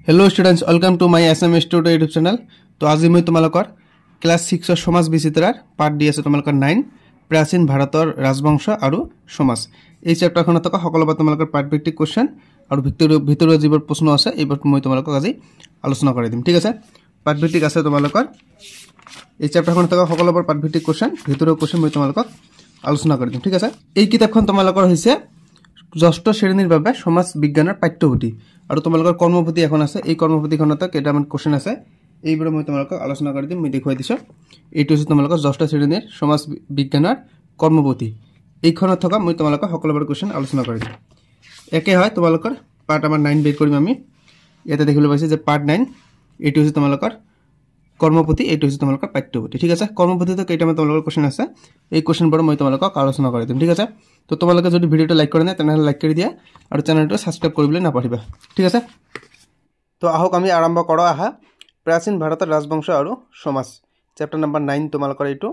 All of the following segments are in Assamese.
Hello students, welcome to my SM studio YouTube channel. तो आज मैं तुम्हारे क्लास 6 समाज विचित्रार पार्ट दी आছো তোমালোকৰ 9 प्राचीन भारतर राजवंश और समाज। এই চেপ্টাৰখনত থকা সকলোবোৰ তোমালোকৰ পাৰ্ট ভিত্তিক কোৱেশ্চন আৰু ভিতৰুৱা যিবোৰ প্ৰশ্ন আছে এইবোৰ মই তোমালোকক আজি আলোচনা কৰি দিম। ঠিক আছে, পাৰ্ট ভিত্তিক আছে তোমালোকৰ এই চেপ্টাৰখনত থকা সকলোবোৰ পাৰ্ট ভিত্তিক কোৱেশ্চন ভিতৰুৱা কোৱেশ্চন মই তোমালোকক আলোচনা কৰি দিম। ঠিক আছে, এই কিতাপখন তোমালোকৰ হৈছে ষষ্ঠ শ্ৰেণীৰ বাবে সমাজ বিজ্ঞানৰ পাঠ্যপুথি আৰু তোমালোকৰ কৰ্মপুথি এখন আছে। এই কৰ্মপুথিখনত কেইটামান কোৱেশ্চন আছে, এইবোৰ মই তোমালোকক আলোচনা কৰি দিম। মই দেখুৱাই দিছো, এইটো হৈছে তোমালোকৰ ষষ্ঠ শ্ৰেণীৰ সমাজ বিজ্ঞানৰ কৰ্মপুথি। এইখনত থকা মই তোমালোকক সকলোবোৰ কোৱেশ্চন আলোচনা কৰি দিম। একে হয় তোমালোকৰ পাৰ্ট আমাৰ 9 বেৰ কৰিম আমি। ইয়াতে দেখিবলৈ পাইছে যে পাৰ্ট 9 এইটো হৈছে তোমালোকৰ কৰ্মপুথি, এইটো হৈছে তোমালোকৰ পাঠ্যপুথি। ঠিক আছে, কৰ্মপুথিতে কেইটামান তোমালোকৰ কোৱেশ্চন আছে, এই কোৱেশ্চনবোৰ মই তোমালোকক আলোচনা কৰি দিম। ঠিক আছে, তো তোমালোকে যদি ভিডিওটো লাইক কৰা নাই তেনেহলে লাইক কৰি দিয়া আৰু চেনেলটো সাবস্ক্ৰাইব কৰিবলৈ নাপাহৰিবা। ঠিক আছে, তো আহক আমি আৰম্ভ কৰো। আহা প্ৰাচীন ভাৰতৰ ৰাজবংশ আৰু সমাজ, চেপ্টাৰ নম্বৰ 9 তোমালোকৰ এইটো।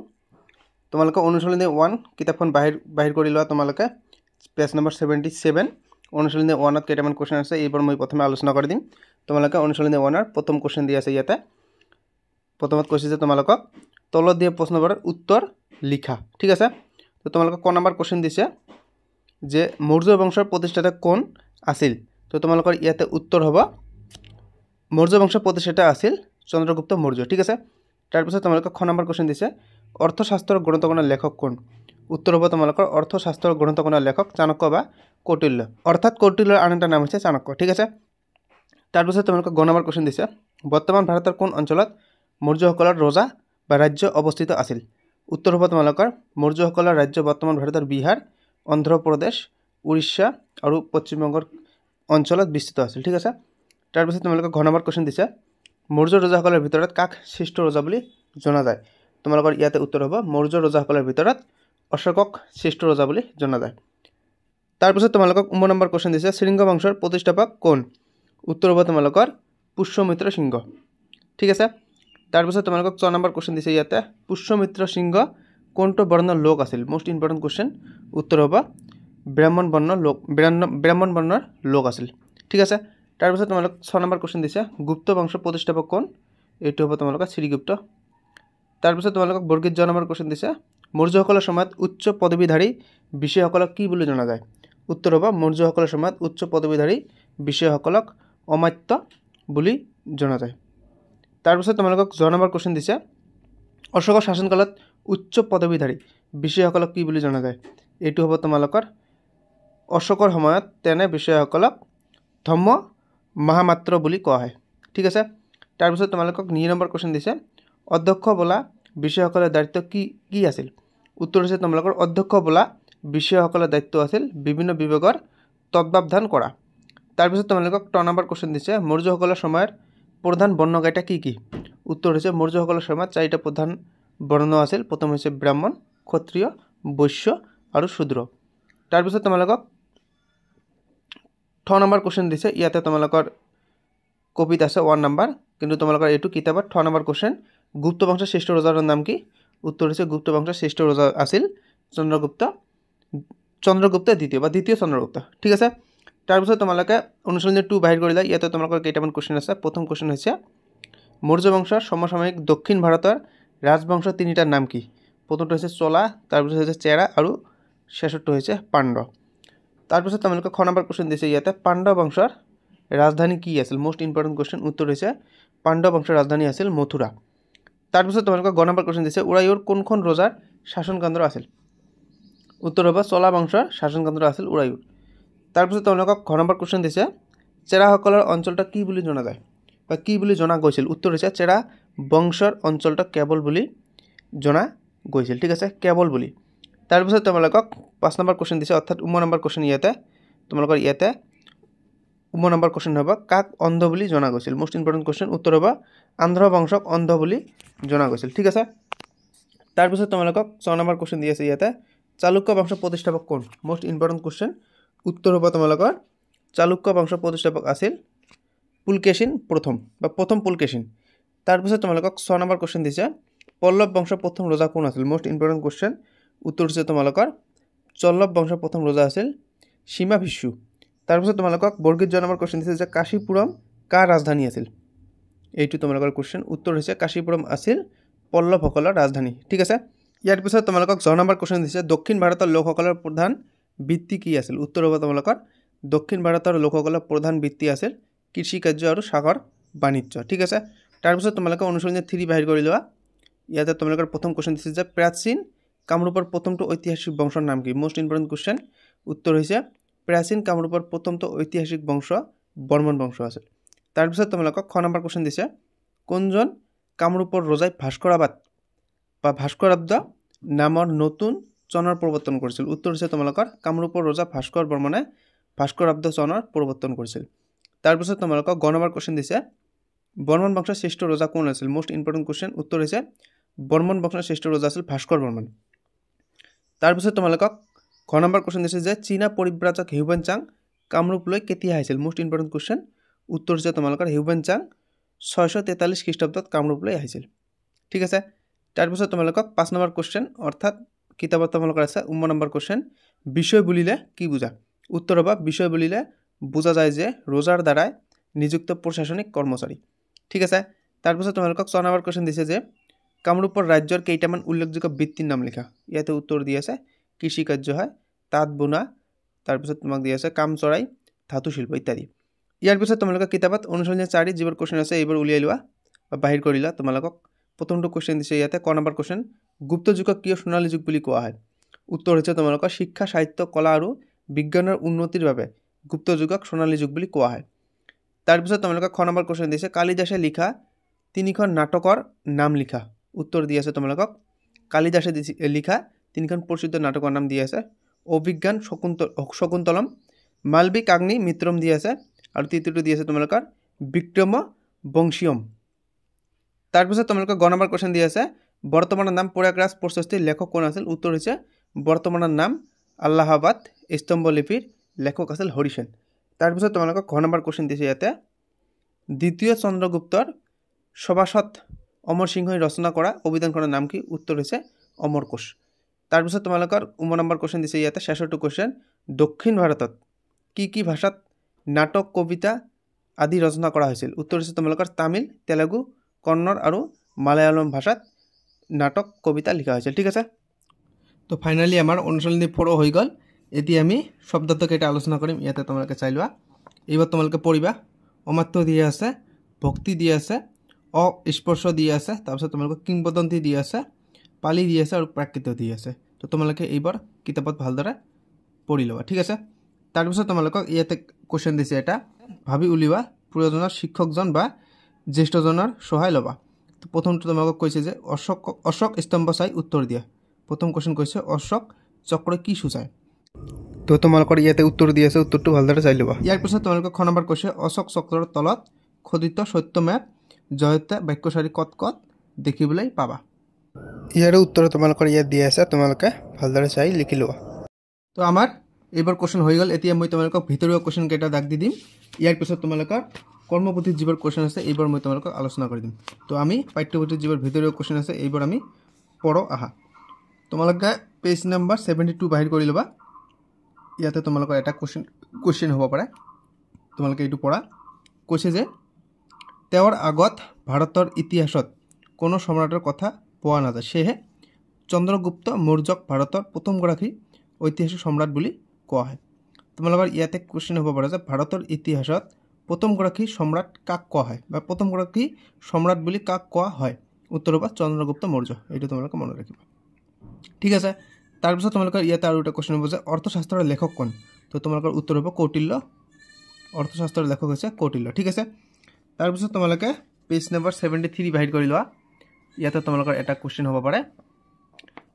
তোমালোকে অনুশীলনী 1 কিতাপখন বাহিৰ কৰি লোৱা। তোমালোকে পেজ নম্বৰ 77 অনুশীলনী 1ত কেইটামান কোৱেশ্চন আছে, এইবোৰ মই প্ৰথমে আলোচনা কৰি দিম। তোমালোকে অনুশীলনী 1ৰ প্ৰথম কোৱেশ্চন দি আছে ইয়াতে। প্ৰথমত কৈছে যে তোমালোকক তলত দিয়া প্ৰশ্নবোৰৰ উত্তৰ লিখা। ঠিক আছে, তো তোমালোকক ক নম্বৰ কোৱেশ্চন দিছে যে মৌৰ্য বংশৰ প্ৰতিষ্ঠাতা কোন আছিল। তো তোমালোকৰ ইয়াতে উত্তৰ হ'ব মৌৰ্য বংশৰ প্ৰতিষ্ঠাতা আছিল চন্দ্ৰগুপ্ত মৌৰ্য। ঠিক আছে, তাৰপিছত তোমালোকক খ নম্বৰ কোৱেশ্চন দিছে অৰ্থশাস্ত্ৰৰ গ্ৰন্থখনৰ লেখক কোন। উত্তৰ হ'ব তোমালোকৰ অৰ্থশাস্ত্ৰৰ গ্ৰন্থখনৰ লেখক চাণক্য বা কৌটিল্য, অৰ্থাৎ কৌটিল্যৰ আন এটা নাম হৈছে চাণক্য। ঠিক আছে, তাৰপিছত তোমালোকক গ নম্বৰ কোৱেশ্চন দিছে বৰ্তমান ভাৰতৰ কোন অঞ্চলত মৌৰ্যসকলৰ ৰজা বা ৰাজ্য অৱস্থিত আছিল। উত্তৰ হ'ব তোমালোকৰ মৌৰ্যসকলৰ ৰাজ্য বৰ্তমান ভাৰতৰ বিহাৰ, অন্ধ্ৰপ্ৰদেশ, উৰিষ্যা আৰু পশ্চিমবংগৰ অঞ্চলত বিস্তৃত আছিল। ঠিক আছে, তাৰপিছত তোমালোকক ঘ নম্বৰ কোৱেশ্চন দিছে মৌৰ্য ৰজাসকলৰ ভিতৰত কাক শ্ৰেষ্ঠ ৰজা বুলি জনা যায়। তোমালোকৰ ইয়াতে উত্তৰ হ'ব মৌৰ্য ৰজাসকলৰ ভিতৰত অশোকক শ্ৰেষ্ঠ ৰজা বুলি জনা যায়। তাৰপিছত তোমালোকক উম নম্বৰ কোৱেশ্চন দিছে শৃংগ বংশৰ প্ৰতিষ্ঠাপক কোন। উত্তৰ হ'ব তোমালোকৰ পুষ্যমিত্ৰ সিংহ। ঠিক আছে, তাৰপিছত তোমালোকক 6 নম্বৰ কোৱেশ্চন দিছে ইয়াতে পুষ্যমিত্ৰ সিংহ কোনটো বৰ্ণৰ লোক আছিল। মোষ্ট ইম্পৰ্টেণ্ট কোৱেশ্চন, উত্তৰ হ'ব ব্ৰাহ্মণ বৰ্ণৰ লোক আছিল। ঠিক আছে, তাৰপিছত তোমালোক 6 নম্বৰ কোৱেশ্চন দিছে গুপ্ত বংশৰ প্ৰতিষ্ঠাপক কোন। এইটো হ'ব তোমালোকৰ শ্ৰীগুপ্ত। তাৰপিছত তোমালোকক বৰ্গীত জ নম্বৰ কোৱেশ্চন দিছে মৌৰ্যসকলৰ সময়ত উচ্চ পদবীধাৰী বিষয়াসকলক কি বুলি জনা যায়। উত্তৰ হ'ব মৌৰ্যসকলৰ সময়ত উচ্চ পদবীধাৰী বিষয়াসকলক অমাত্য বুলি জনা যায়। তাৰপিছত তোমালোকক জ নম্বৰ কোৱেশ্চন দিছে অশোকৰ শাসনকালত উচ্চ পদবীধাৰী বিষয়াসকলক কি বুলি জনা যায়। এইটো হ'ব তোমালোকৰ অশোকৰ সময়ত তেনে বিষয়াসকলক ধম্ম মহামাত্ৰ বুলি কোৱা হয়। ঠিক আছে, তাৰপিছত তোমালোকক 9 নম্বৰ কোৱেশ্চন দিছে অধ্যক্ষ বোলা বিষয়াসকলৰ দায়িত্ব কি আছিল। উত্তৰ হৈছে তোমালোকৰ অধ্যক্ষ বোলা বিষয়াসকলৰ দায়িত্ব আছিল বিভিন্ন বিভাগৰ তত্বাৱধান কৰা। তাৰপিছত তোমালোকক 10 নম্বৰ কোৱেশ্চন দিছে মৌৰ্যসকলৰ সময়ৰ প্ৰধান বৰ্ণকেইটা কি কি। উত্তৰ হৈছে মৌৰ্যসকলৰ সময়ত 4টা প্ৰধান বৰ্ণ আছিল। প্ৰথম হৈছে ব্ৰাহ্মণ, ক্ষত্ৰিয়, বৈশ্য আৰু শূদ্ৰ। তাৰপিছত তোমালোকক 6 নম্বৰ কোৱেশ্চন দিছে, ইয়াতে তোমালোকৰ কপিত আছে 1 নম্বৰ, কিন্তু তোমালোকৰ এইটো কিতাপত 6 নম্বৰ কোৱেশ্চন গুপ্ত বংশৰ শ্ৰেষ্ঠ ৰজাৰ নাম কি। উত্তৰ হৈছে গুপ্ত বংশৰ শ্ৰেষ্ঠ ৰজা আছিল চন্দ্ৰগুপ্ত দ্বিতীয় বা দ্বিতীয় চন্দ্ৰগুপ্ত। ঠিক আছে, তাৰপিছত তোমালোকে অনুশীলনী 2 বাহিৰ কৰিলা। ইয়াতে তোমালোকৰ কেইটামান কোৱেশ্চন আছে। প্ৰথম কোৱেশ্চন হৈছে মৌৰ্য বংশৰ সমসাময়িক দক্ষিণ ভাৰতৰ ৰাজবংশ 3টাৰ নাম কি। প্ৰথমটো হৈছে চোলা, তাৰপিছত হৈছে চেৰা আৰু শেষৰটো হৈছে পাণ্ডৱ। তাৰপিছত তোমালোকে খ নম্বৰ কোৱেশ্চন দিছে ইয়াতে পাণ্ডৱ বংশৰ ৰাজধানী কি আছিল। মোষ্ট ইম্পৰ্টেণ্ট কোৱেশ্চন, উত্তৰ হৈছে পাণ্ডৱ বংশৰ ৰাজধানী আছিল মথুৰা। তাৰপিছত তোমালোকে গ নম্বৰ কোৱেশ্চন দিছে উৰায়ুৰ কোনখন ৰজাৰ শাসনকেন্দ্ৰ আছিল। উত্তৰ হ'ব চোলা বংশৰ শাসনকেন্দ্ৰ আছিল উৰায়ুৰ। তাৰপিছত তোমালোকক ঘ নম্বৰ কোৱেশ্চন দিছে চেৰাসকলৰ অঞ্চলটো কি বুলি জনা যায় বা কি বুলি জনা গৈছিল। উত্তৰ হৈছে চেৰা বংশৰ অঞ্চলটো কেৱল বুলি জনা গৈছিল। ঠিক আছে, কেৱল বুলি। তাৰপিছত তোমালোকক 5 নম্বৰ কোৱেশ্চন দিছে, অৰ্থাৎ উম নম্বৰ কোৱেশ্চন ইয়াতে তোমালোকৰ ইয়াতে উম নম্বৰ কোৱেশ্চন হ'ব কাক অন্ধ বুলি জনা গৈছিল। মোষ্ট ইম্পৰ্টেণ্ট কোৱেশ্চন, উত্তৰ হ'ব আন্ধ্ৰ বংশক অন্ধ বুলি জনা গৈছিল। ঠিক আছে, তাৰপিছত তোমালোকক 6 নম্বৰ কোৱেশ্চন দি আছে ইয়াতে চালুক্য বংশৰ প্ৰতিষ্ঠাপক কোন। মোষ্ট ইম্পৰ্টেণ্ট কোৱেশ্চন, উত্তৰ হ'ব তোমালোকৰ চালুক্য বংশৰ প্ৰতিষ্ঠাপক আছিল পুলকেশিন প্ৰথম পুলকেশিন। তাৰপিছত তোমালোকক 6 নম্বৰ কোৱেশ্চন দিছে পল্লৱ বংশৰ প্ৰথম ৰজা কোন আছিল। মোষ্ট ইম্পৰ্টেণ্ট কোৱেশ্চন, উত্তৰ হৈছে তোমালোকৰ চল্লৱ বংশৰ প্ৰথম ৰজা আছিল সীমাভিষু। তাৰপিছত তোমালোকক বৰ্গীত জ নম্বৰ কোৱেশ্চন দিছে যে কাৰ ৰাজধানী আছিল এইটো তোমালোকৰ কোৱেশ্চন উত্তৰ হৈছে কাশীপুৰম আছিল পল্লৱসকলৰ ৰাজধানী ঠিক আছে ইয়াৰ পিছত তোমালোকক 6 নম্বৰ কোৱেশ্চন দিছে দক্ষিণ ভাৰতৰ লোকসকলৰ প্ৰধান বৃত্তি কি আছিল উত্তৰ হ'ব তোমালোকৰ দক্ষিণ ভাৰতৰ লোকসকলৰ প্ৰধান বৃত্তি আছিল কৃষি কাৰ্য আৰু সাগৰ বাণিজ্য ঠিক আছে তাৰ পিছত তোমালোকে অনুসৰণ 3 বাহিৰ কৰি লোৱা ইয়াতে তোমালোকৰ প্ৰথম কোৱেশ্চন দিছে যে প্ৰাচীন কামৰূপৰ প্ৰথমটো ঐতিহাসিক বংশৰ নাম কি মোস্ট ইম্পৰ্টেন্ট কোৱেশ্চন উত্তৰ হৈছে প্ৰাচীন কামৰূপৰ প্ৰথমটো ঐতিহাসিক বংশ বৰ্মন বংশ আছিল তাৰ পিছত তোমালোকক 6 নম্বৰ কোৱেশ্চন দিছে কোনজন কামৰূপৰ ৰজাই ভাস্কৰাবাদ বা ভাস্কৰাব্দ নামৰ নতুন চনৰ প্ৰৱৰ্তন কৰিছিল উত্তৰ হৈছে তোমালোকৰ কামৰূপৰ ৰজা ভাস্কৰ বৰ্মনে ভাস্কৰাব্দ চনৰ প্ৰৱৰ্তন কৰিছিল তাৰ পিছত তোমালোকক 9 নম্বৰ কোৱেশ্চন দিছে বৰ্মন বংশৰ শ্ৰেষ্ঠ ৰজা কোন আছিল মোস্ট ইম্পৰ্টেন্ট কোৱেশ্চন উত্তৰ হৈছে বৰ্মন বংশৰ শ্ৰেষ্ঠ ৰজা আছিল ভাস্কৰ বৰ্মন তাৰ পিছত তোমালোকক 9 নম্বৰ কোৱেশ্চন দিছে যে চীনা পৰিব্ৰাজক হিউৱেন চাং কামৰূপলৈ কেতিয়া আহিছিল মোস্ট ইম্পৰ্টেন্ট কোৱেশ্চন উত্তৰ হৈছে তোমালোকৰ হিউৱেন চাং 643 খ্ৰীষ্টাব্দত কামৰূপলৈ আহিছিল ঠিক আছে তাৰ পিছত তোমালোকক 5 নম্বৰ কোৱেশ্চন অৰ্থাৎ কিতাপত তোমালোকৰ আছে 19 নম্বৰ কোৱেশ্চন বিষয় বুলিলে কি বুজা উত্তৰ হ'ব বিষয় বুলিলে বুজা যায় যে ৰজাৰ দ্বাৰা নিযুক্ত প্ৰশাসনিক কৰ্মচাৰী ঠিক আছে তাৰ পিছত তোমালোকক 6 নম্বৰ কোৱেশ্চন দিছে যে কামৰূপৰ ৰাজ্যৰ কেইটামান উল্লেখযোগ্য বৃত্তিৰ নাম লিখা ইয়াতে উত্তৰ দি আছে কৃষি কাৰ্য হয় তাঁত বোনা তাৰ পিছত তোমাক দি আছে কাম চৰাই ধাতু শিল্প ইত্যাদি ইয়াৰ পিছত তোমালোকৰ কিতাপত অনুসৰণ 4 যিবোৰ কোৱেশ্চন আছে এইবোৰ উলিয়াই লোৱা বা বাহিৰ কৰিলা তোমালোকক প্ৰথমটো কোৱেশ্চন দিছে ইয়াতে ক নম্বৰ কোৱেশ্চন গুপ্ত যুগক কিয় সোণালী যুগ বুলি কোৱা হয় উত্তৰ হৈছে তোমালোকৰ শিক্ষা সাহিত্য কলা আৰু বিজ্ঞানৰ উন্নতিৰ বাবে গুপ্ত যুগক সোণালী যুগ বুলি কোৱা হয় তাৰ পিছত তোমালোকক খ নম্বৰ কোৱেশ্চন দিছে কালিদাসে লিখা তিনিখন নাটকৰ নাম লিখা উত্তৰ দি আছে তোমালোকক কালিদাসে লিখা তিনিখন প্ৰসিদ্ধ নাটকৰ নাম দি আছে অভিজ্ঞান শকুন্তলম মালবিক আগ্নি মিত্ৰম দি আছে আৰু তৃতীয়টো দি আছে তোমালোকৰ বিক্ৰম বংশীয়ম তাৰ পিছত তোমালোকক 9 নম্বৰ কোৱেশ্চন দি আছে বৰ্তমানৰ নাম প্ৰয়াগৰাজ প্ৰশস্তিৰ লেখক কোন আছিল উত্তৰ হৈছে বৰ্তমানৰ নাম আল্লাহাবাদ স্তম্ভলিপিৰ লেখক আছিল হৰিসেন তাৰ পিছত তোমালোকক 9 নম্বৰ কোৱেশ্চন দিছে ইয়াতে দ্বিতীয় চন্দ্ৰগুপ্তৰ সভাসদ অমৰ সিংহই ৰচনা কৰা অভিধানখনৰ নাম কি উত্তৰ হৈছে অমৰকোষ তাৰ পিছত তোমালোকৰ 19 নম্বৰ কোৱেশ্চন দিছে ইয়াতে শেষৰটো কোৱেশ্চন দক্ষিণ ভাৰতত কি ভাষাত নাটক কবিতা আদি ৰচনা কৰা হৈছিল উত্তৰ হৈছে তোমালোকৰ তামিল তেলেগু কন্নড় আৰু মালায়ালম ভাষাত নাটক কবিতা লিখা হৈছিল ঠিক আছে তো ফাইনালি আমাৰ অনুশীলনী 4 হৈ গ'ল এতিয়া আমি শব্দাৰ্থ কেইটা আলোচনা কৰিম ইয়াতে তোমালোকে চাই লোৱা এইবাৰ তোমালোকে পঢ়িবা অমাত্য দিয়া আছে ভক্তি দিয়া আছে অস্পৰ্শ দিয়া আছে তাৰপিছত তোমালোকক কিংবদন্তি দিয়া আছে পালি দিয়া আছে আৰু প্ৰাকৃত দিয়া আছে তো তোমালোকে এইবাৰ কিতাপত ভালদৰে পঢ়ি লবা ঠিক আছে তাৰপিছত তোমালোকক ইয়াতে কোৱেশ্চন দিছে এটা ভাবি উলিওৱা প্ৰয়োজনীয় শিক্ষকজন বা জ্যেষ্ঠজনৰ সহায় লবা তো প্ৰথমটো তোমালোকক কৈছে যে অশোক স্তম্ভ চাই উত্তৰ দিয়া প্ৰথম কোৱেশ্চন কৈছে অশোক চক্ৰ কি সূচায় তো তোমালোকৰ ইয়াতে উত্তৰ দি আছে উত্তৰটো ভালদৰে চাই লবা ইয়াৰ পিছত তোমালোকক খ নম্বৰ কৈছে অশোক চক্ৰৰ তলত খোদিত সত্যমেৱ জয়তে বাক্যশাৰী কত দেখিবলৈ পাবা ইয়াৰ উত্তৰ তোমালোকৰ ইয়াত দিয়া আছে তোমালোকে ভালদৰে চাই লিখি লোৱা তো আমাৰ এইবাৰ কোৱেশ্চন হৈ গ'ল এতিয়া মই তোমালোকক ভিতৰুৱা কোৱেশ্চন কেইটা দাগ দি দিম ইয়াৰ পিছত তোমালোকৰ কৰ্মপুথিত যিবোৰ কোৱেশ্চন আছে এইবাৰ মই তোমালোকক আলোচনা কৰি দিম তো আমি পাঠ্যপুথিত যিবোৰ ভিতৰুৱা কোৱেশ্চন আছে এইবাৰ আমি পঢ়ো আহা তোমালোকে পেজ নম্বৰ 72 বাহিৰ কৰি লবা ইয়াতে তোমালোকৰ এটা কোৱেশ্চন হ'ব পাৰে তোমালোকে এইটো পঢ়া কৈছে যে তেওঁৰ আগত ভাৰতৰ ইতিহাসত কোনো সম্ৰাটৰ কথা পোৱা নাযায় সেয়ে চন্দ্ৰগুপ্ত মৌৰ্যক ভাৰতৰ প্ৰথমগৰাকী ঐতিহাসিক সম্ৰাট বুলি কোৱা হয় তোমালোকৰ ইয়াতে কোৱেশ্চন হ'ব পাৰে যে ভাৰতৰ ইতিহাসত প্ৰথমগৰাকী সম্ৰাট কাক কোৱা হয় বা প্ৰথমগৰাকী সম্ৰাট বুলি কাক কোৱা হয় উত্তৰ হ'ব চন্দ্ৰগুপ্ত মৌৰ্য এইটো তোমালোকে মনত ৰাখিবা ঠিক আছে তাৰপিছত তোমালোকৰ ইয়াতে আৰু এটা কোৱেশ্চন হ'ব যে অৰ্থশাস্ত্ৰৰ লেখক কোন তো তোমালোকৰ উত্তৰ হ'ব কৌটিল্য অৰ্থশাস্ত্ৰৰ লেখক হৈছে কৌটিল্য ঠিক আছে তাৰপিছত তোমালোকে পেজ নম্বৰ 73 বাহিৰ কৰি লোৱা ইয়াতে তোমালোকৰ এটা কোৱেশ্চন হ'ব পাৰে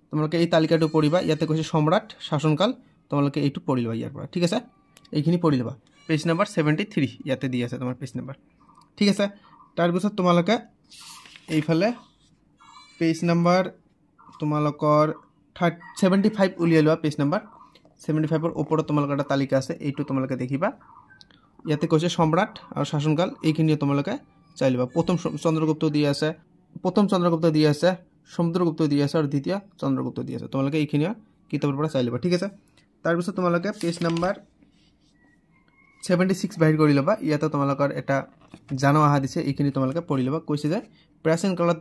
তোমালোকে এই তালিকাটো পঢ়িবা ইয়াতে কৈছে সম্ৰাট শাসনকাল তোমালোকে এইটো পঢ়ি লোৱা ইয়াৰ পৰা ঠিক আছে এইখিনি পঢ়ি লবা পেজ নম্বৰ 73 ইয়াতে দি আছে তোমাৰ পেজ নম্বৰ ঠিক আছে তাৰপিছত তোমালোকে এইফালে পেজ নম্বৰ তোমালোকৰ 75 উলিয়াই লোৱা পেজ নম্বৰ 75 ৰ ওপৰত তোমালোকৰ এটা তালিকা আছে এইটো তোমালোকে দেখিবা ইয়াতে কৈছে সম্ৰাট আৰু শাসনকাল এইখিনি তোমালোকে চাই লবা প্ৰথম চন্দ্ৰগুপ্ত দি আছে সমুদ্ৰগুপ্ত দি আছে আৰু দ্বিতীয় চন্দ্ৰগুপ্ত দি আছে তোমালোকে এইখিনি কিতাপৰ পৰা চাই লবা ঠিক আছে তাৰপিছত তোমালোকে পেজ নম্বৰ 76 বাহিৰ কৰি ল'বা ইয়াতে তোমালোকৰ এটা জানো আহা দিছে এইখিনি তোমালোকে পঢ়ি ল'বা কৈছে যে প্ৰাচীন কালত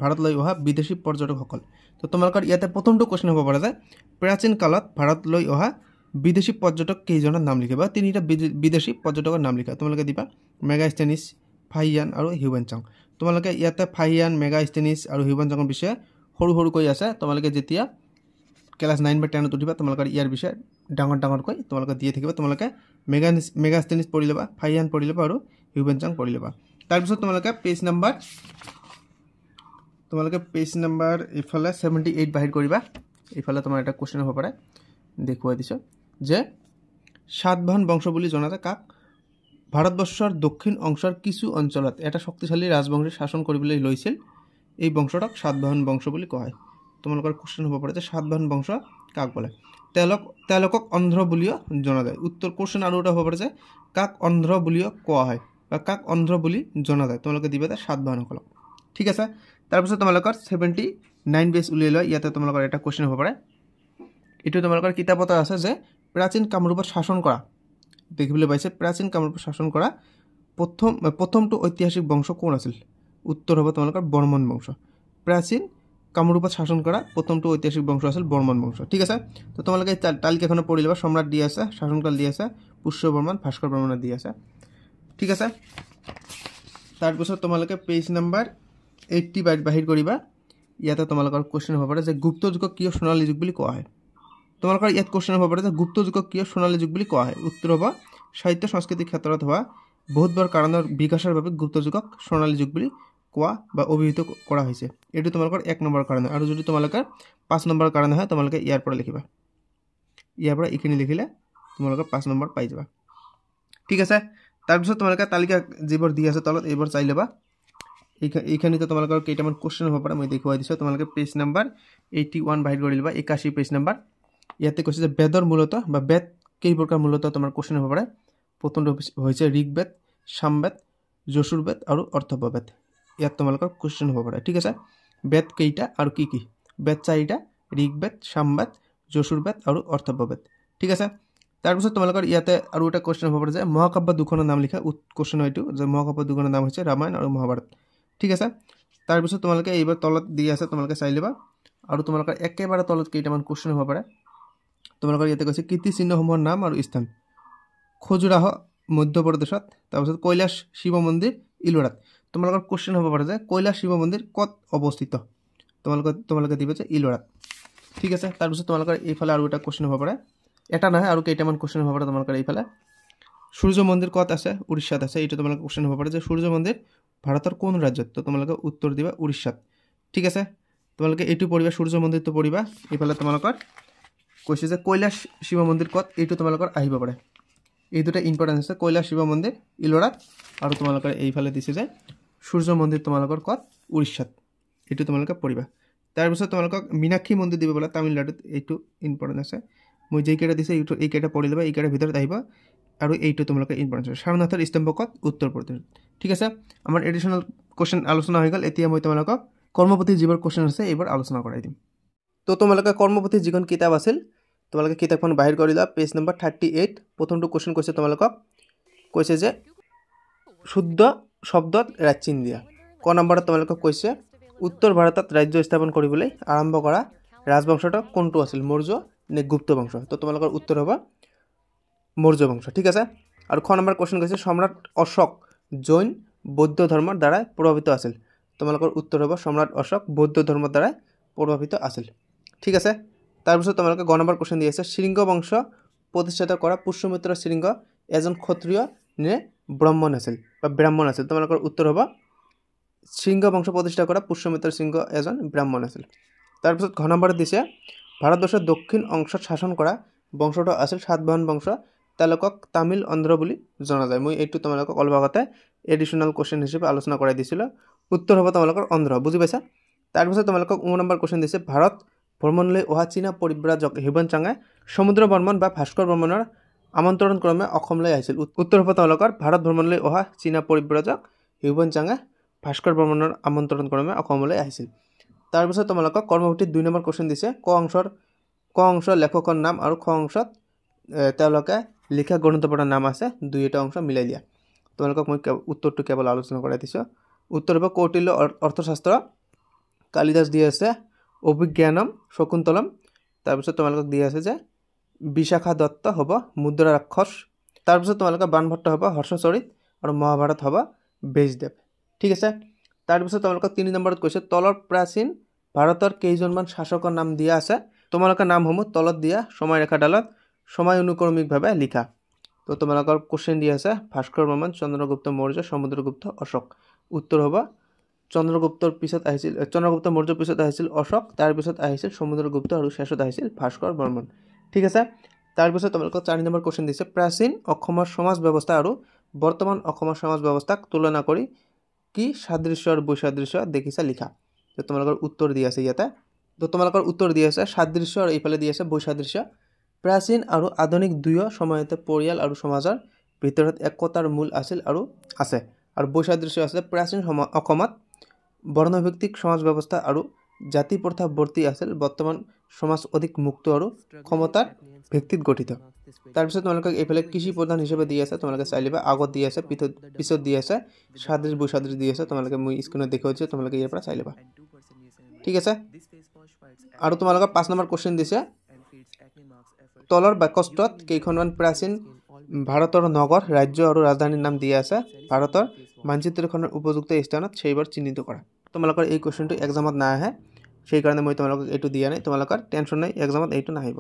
ভাৰতলৈ অহা বিদেশী পৰ্যটকসকল তো তোমালোকৰ ইয়াতে প্ৰথমটো কোৱেশ্চন হ'ব পাৰে যে প্ৰাচীন কালত ভাৰতলৈ অহা বিদেশী পৰ্যটক কেইজনৰ নাম লিখিবা তিনিটা বিদেশী পৰ্যটকৰ নাম লিখা তোমালোকে দিবা মেগাষ্টেনিছ ফাহিয়ান আৰু হিউৱেনচাং তোমালোকে ইয়াতে ফাহিয়ান মেগাষ্টেনিছ আৰু হিউৱেনচাঙৰ বিষয়ে সৰু সৰু কৈ আছে তোমালোকে যেতিয়া ক্লাস 9 বা 10 উঠিবা তোমালোকৰ ইয়াৰ বিষয়ে ডাঙৰ কৈ তোমালোকে দিয়ে থাকিবা তোমালোকে মেগাষ্টেনিছ পঢ়ি ল'বা ফাহিয়ান পঢ়ি ল'বা আৰু হিউৱেনচাং পঢ়ি ল'বা তাৰ পিছত তোমালোকে পেজ নাম্বাৰ ইফালে 78 বাহিৰ কৰিবা ইফালে তোমাৰ এটা কোৱেশ্চন হ'ব পাৰে দেখুৱাই দিছো যে সাতবাহন বংশ বুলি জনা যায় কাক ভাৰতবৰ্ষৰ দক্ষিণ অংশৰ কিছু অঞ্চলত এটা শক্তিশালী ৰাজবংশী শাসন কৰিবলৈ লৈছিল এই বংশটোক সাতবাহন বংশ বুলি কোৱা হয় তোমালোকৰ কোৱেশ্চন হ'ব পাৰে যে সাতবাহন বংশ কাক বলে তেওঁলোকক অন্ধ্ৰ বুলিও জনা যায় উত্তৰ কোৱেশ্চন আৰু এটা হ'ব পাৰে যে কাক অন্ধ্ৰ বুলিও কোৱা হয় বা কাক অন্ধ্ৰ বুলি জনা যায় তোমালোকে দিবা সাতবাহনসকলক ঠিক আছে তাৰ পিছত তোমালোকৰ 79 বেছ উলিয়াই লোৱা ইয়াতে তোমালোকৰ এটা কোৱেশ্চন হ'ব পাৰে এটো তোমালোকৰ কিতাপত আছে যে প্ৰাচীন কামৰূপত শাসন কৰা দেখিবলৈ পাইছে প্ৰাচীন কামৰূপত শাসন কৰা প্ৰথমটো ঐতিহাসিক বংশ কোন আছিল উত্তৰ হ'ব তোমালোকৰ বৰ্মন বংশ প্ৰাচীন কামৰূপত শাসন কৰা প্ৰথমটো ঐতিহাসিক বংশ আছিল বৰ্মন বংশ ঠিক আছে তো তোমালোকে তালিকাখন পঢ়ি লবা সম্ৰাট দি আছে শাসনকাল দি আছে পুষ্য বৰ্মন ভাস্কৰ বৰ্মন দি আছে ঠিক আছে তাৰ পিছত তোমালোকে পেজ নাম্বাৰ 80 বাহিৰ কৰিবা ইয়াতে তোমালোকৰ কোৱেশ্চন হ'ব পাৰে যে গুপ্ত যুগক কিয় সোণালী যুগ বুলি কোৱা হয় তোমালোকৰ ইয়াত কোৱেশ্চন হ'ব পাৰে যে গুপ্ত যুগক কিয় সোণালী যুগ বুলি কোৱা হয় উত্তৰ হ'ব সাহিত্য সংস্কৃতি ক্ষেত্ৰত হোৱা বহুতবাৰ কাৰণৰ বিকাশৰ বাবে গুপ্ত যুগক সোণালী যুগ বুলি কোৱা বা অভিহিত কৰা হৈছে এটো তোমালোকৰ 1 নম্বৰ কাৰণ আৰু যদি তোমালোকৰ 5 নম্বৰ কাৰণ হয় তোমালোকে ইয়াৰ পৰা লিখিবা ইয়াৰ পৰা ইখিনি লিখিলে তোমালোকৰ 5 নম্বৰ পাই যাবা ঠিক আছে তাৰ পিছত তোমালোকে তালিকা যিবোৰ দি আছে তলত এইবোৰ চাই লবা এইখানিতে তোমালোকৰ কেইটামান কোৱেশ্চন হ'ব পাৰে মই দেখুৱাই দিছো তোমালোকে পেজ নাম্বাৰ 81 বাহিৰ কৰি লবা 81 পেজ নাম্বাৰ ইয়াতে কৈছে যে বেদৰ মূলত বা বেদ কেই প্ৰকাৰ মূলত তোমাৰ কোৱেশ্চন হ'ব পাৰে প্ৰথমটো হৈছে ঋগবেদ সামবেদ যজুৰ্বেদ আৰু অৰ্থৱবেদ ইয়াত তোমালোকৰ কোৱেশ্চন হ'ব পাৰে ঠিক আছে বেদ কেইটা আৰু কি কি বেদ চাৰিটা ঋগবেদ সামবেদ যজুৰ্বেদ আৰু অৰ্থৱবেদ ঠিক আছে তাৰ পিছত তোমালোকৰ ইয়াতে আৰু এটা কোৱেশ্চন হ'ব পাৰে যে মহাকাব্য দুখনৰ নাম লিখা কোৱেশ্চন হয়তো যে মহাকাব্য দুখনৰ নাম হৈছে ৰামায়ণ আৰু মহাভাৰত ঠিক আছে তাৰ পিছত তোমালোকে এইবাৰ তলত দি আছে তোমালোকে চাই লবা আৰু তোমালোকৰ একেবাৰে তলত কেইটামান কোৱেশ্চন হ'ব পাৰে তোমালোকৰ ইয়াতে কৈছে কীৰ্তিচিহ্নসমূহৰ নাম আৰু স্থান খজুৰাহ মধ্যপ্ৰদেশত তাৰ পিছত কৈলাশ শিৱ মন্দিৰ ইলোৰাত তোমালোকৰ কোৱেশ্চন হ'ব পাৰে যে কৈলাশ শিৱ মন্দিৰ ক'ত অৱস্থিত তোমালোকে দিবা যে ইলোৰাত ঠিক আছে তাৰ পিছত তোমালোকৰ এইফালে আৰু এটা কোৱেশ্চন হ'ব পাৰে এটা নহয় আৰু কেইটামান কোৱেশ্চন হ'ব পাৰে তোমালোকৰ এইফালে সূৰ্য মন্দিৰ ক'ত আছে উৰিষ্যাত আছে এইটো তোমালোকৰ কোৱেশ্চন হ'ব পাৰে যে সূৰ্য মন্দিৰ ভাৰতৰ কোন ৰাজ্যত তো তোমালোকে উত্তৰ দিবা উৰিষ্যাত ঠিক আছে তোমালোকে এইটো পঢ়িবা সূৰ্য মন্দিৰটো পঢ়িবা এইফালে তোমালোকৰ কৈছে যে কৈলাশ শিৱ মন্দিৰ ক'ত এইটো তোমালোকৰ আহিব পাৰে এই দুটা ইম্পৰ্টেন্ট আছে কৈলাশ শিৱ মন্দিৰ ইলোৰাত আৰু তোমালোকৰ এইফালে দিছে যে সূৰ্য মন্দিৰ তোমালোকৰ ক'ত উৰিষ্যাত এইটো তোমালোকে পঢ়িবা তাৰ পিছত তোমালোকক মীনাক্ষী মন্দিৰ দিব বলা তামিলনাডুত এইটো ইম্পৰ্টেন্ট আছে মই যেই কেইটা দিছে এই কেইটা পঢ়ি লবা এই কেইটাৰ ভিতৰত আহিব আৰু এইটো তোমালোকে ইম্পৰ্টেন্ট আছে সাৰনাথৰ স্তম্ভ ক'ত উত্তৰ প্ৰদেশ ঠিক আছে আমাৰ এডিশনাল কোৱেশ্চন আলোচনা হৈ গ'ল এতিয়া মই তোমালোকক কৰ্মপতি যিবোৰ কোৱেশ্চন আছে এইবোৰ আলোচনা কৰাই দিম তো তোমালোকে কৰ্মপতি যিখন কিতাপ আছিল তোমালোকে কিতাপখন বাহিৰ কৰি লোৱা পেজ নম্বৰ 38 প্ৰথমটো কোৱেশ্চন কৈছে তোমালোকক কৈছে যে শুদ্ধ শব্দত ৰাজচিন দিয়া ক নম্বৰত তোমালোকক কৈছে উত্তৰ ভাৰতত ৰাজ্য স্থাপন কৰিবলৈ আৰম্ভ কৰা ৰাজবংশটো কোনটো আছিল মৌৰ্য নে গুপ্ত বংশ তো তোমালোকৰ উত্তৰ হ'ব মৌৰ্য বংশ ঠিক আছে আৰু খ নম্বৰ কোৱেশ্চন কৈছে সম্ৰাট অশোক জৈন বৌদ্ধ ধৰ্মৰ দ্বাৰা প্ৰভাৱিত আছিল তোমালোকৰ উত্তৰ হ'ব সম্ৰাট অশোক বৌদ্ধ ধৰ্মৰ দ্বাৰা প্ৰভাৱিত আছিল ঠিক আছে তাৰ পিছত তোমালোকে গ নম্বৰ কোৱেশ্চন দি আছে শৃংগ বংশ প্ৰতিষ্ঠা কৰা পুষ্যমিত্ৰ শৃংগ এজন ক্ষত্ৰিয় নে ব্ৰাহ্মণ আছিল তোমালোকৰ উত্তৰ হ'ব শৃংগ বংশ প্ৰতিষ্ঠা কৰা পুষ্যমিত্ৰ শৃংগ এজন ব্ৰাহ্মণ আছিল তাৰ পিছত ঘ নম্বৰ দিছে ভাৰতবৰ্ষৰ দক্ষিণ অংশত শাসন কৰা বংশটো আছিল সাতবাহন বংশ তেওঁলোকক তামিল অন্ধ্ৰ বুলি জনা যায় মই এইটো তোমালোকক অলপ আগতে এডিশনাল কোৱেশ্চন হিচাপে আলোচনা কৰাই দিছিল উত্তৰ হ'ব তোমালোকৰ অন্ধ্ৰ বুজি পাইছা তাৰ পিছত তোমালোকক 9 নম্বৰ কোৱেশ্চন দিছে ভাৰত ভ্ৰমণলৈ অহা চীনা পৰিব্ৰাজক হিউৱেনচাঙে সমুদ্ৰ বৰ্মন বা ভাস্কৰ বৰ্মনৰ আমন্ত্ৰণ ক্ৰমে অসমলৈ আহিছিল উত্তৰ হ'ব তোমালোকৰ ভাৰত ভ্ৰমণলৈ অহা চীনা পৰিব্ৰাজক হিউৱেনচাঙে ভাস্কৰ বৰ্মনৰ আমন্ত্ৰণ ক্ৰমে অসমলৈ আহিছিল তাৰ পিছত তোমালোকক কৰ্মপতিৰ 2 নম্বৰ কোৱেশ্চন দিছে ক অংশৰ লেখকৰ নাম আৰু খ অংশত তেওঁলোকে লিখা গ্ৰন্থপঢ়াৰ নাম আছে দুইটা অংশ মিলাই দিয়া তোমালোকক মই উত্তৰটো কেৱল আলোচনা কৰাই দিছোঁ উত্তৰ হ'ব কৌটিল্য অৰ্থশাস্ত্ৰ কালিদাস দিয়া আছে অভিজ্ঞানম শকুন্তলম তাৰপিছত তোমালোকক দিয়া আছে যে বিশাখা দত্ত হ'ব মুদ্ৰা ৰাক্ষস তাৰপিছত তোমালোকৰ বাণভট্ট হ'ব হৰ্ষচৰিত আৰু মহাভাৰত হ'ব বেজদেৱ ঠিক আছে তাৰপিছত তোমালোকক 3 নম্বৰত কৈছে তলৰ প্ৰাচীন ভাৰতৰ কেইজনমান শাসকৰ নাম দিয়া আছে তোমালোকৰ নামসমূহ তলত দিয়া সময়ৰেখাডালত সময় অনুক্ৰমিকভাৱে লিখা তো তোমালোকৰ কোশ্চেন দিয়া আছে ভাস্কৰ বৰ্মন চন্দ্ৰগুপ্ত মৌৰ্য সমুদ্ৰগুপ্ত অশোক উত্তৰ হ'ব চন্দ্ৰগুপ্তৰ পিছত আহিছিল চন্দ্ৰগুপ্ত মৌৰ্যৰ পিছত আহিছিল অশোক তাৰ পিছত আহিছিল সমুদ্ৰগুপ্ত আৰু শেষত আহিছিল ভাস্কৰ বৰ্মন ঠিক আছে তাৰপিছত তোমালোকক 4 নম্বৰ কোশ্চেন দিছে প্ৰাচীন অসমৰ সমাজ ব্যৱস্থা আৰু বৰ্তমান অসমৰ সমাজ ব্যৱস্থাক তুলনা কৰি কি সাদৃশ্য আৰু বৈসাদৃশ্য দেখিছা লিখা তো তোমালোকৰ উত্তৰ দিয়া আছে ইয়াতে তো তোমালোকৰ উত্তৰ দিয়া আছে সাদৃশ্য আৰু এইফালে দিয়া আছে বৈসাদৃশ্য প্ৰাচীন আৰু আধুনিক দুয়ো সময়তে পৰিয়াল আৰু সমাজৰ ভিতৰত একতাৰ মূল আছিল আৰু আছে আৰু বৈসাদৃশ্য আছে প্ৰাচীন অসমত বৰ্ণভিত্তিক সমাজ ব্যৱস্থা আৰু জাতি প্ৰথা বৰ্তি আছিল বৰ্তমান সমাজ অধিক মুক্ত আৰু ক্ষমতাৰ ভিত্তিত গঠিত তাৰপিছত তোমালোকক এইফালে কৃষি প্ৰধান হিচাপে দিয়া আছে তোমালোকে চাই লিবা আগত দিয়া আছে পিছত দিয়া আছে সাদৃশ্য বৈসাদৃশ্য দিয়া আছে তোমালোকে মই স্ক্ৰীনত দেখাই দিছোঁ তোমালোকে ইয়াৰ পৰা চাই লিবা ঠিক আছে আৰু তোমালোকক 5 নম্বৰ কোশ্চেন দিছে তলৰ বাক্যটোত কেইখনমান প্ৰাচীন ভাৰতৰ নগৰ ৰাজ্য আৰু ৰাজধানীৰ নাম দিয়া আছে ভাৰতৰ মানচিত্ৰখনৰ উপযুক্ত স্থানত সেইবোৰ চিহ্নিত কৰা তোমালোকৰ এই কোশ্চেনটো এক্সামত নাহে সেই কাৰণে মই তোমালোকক এইটো দিয়া নাই তোমালোকৰ টেনশ্যন নাই এক্সামত এইটো নাহিব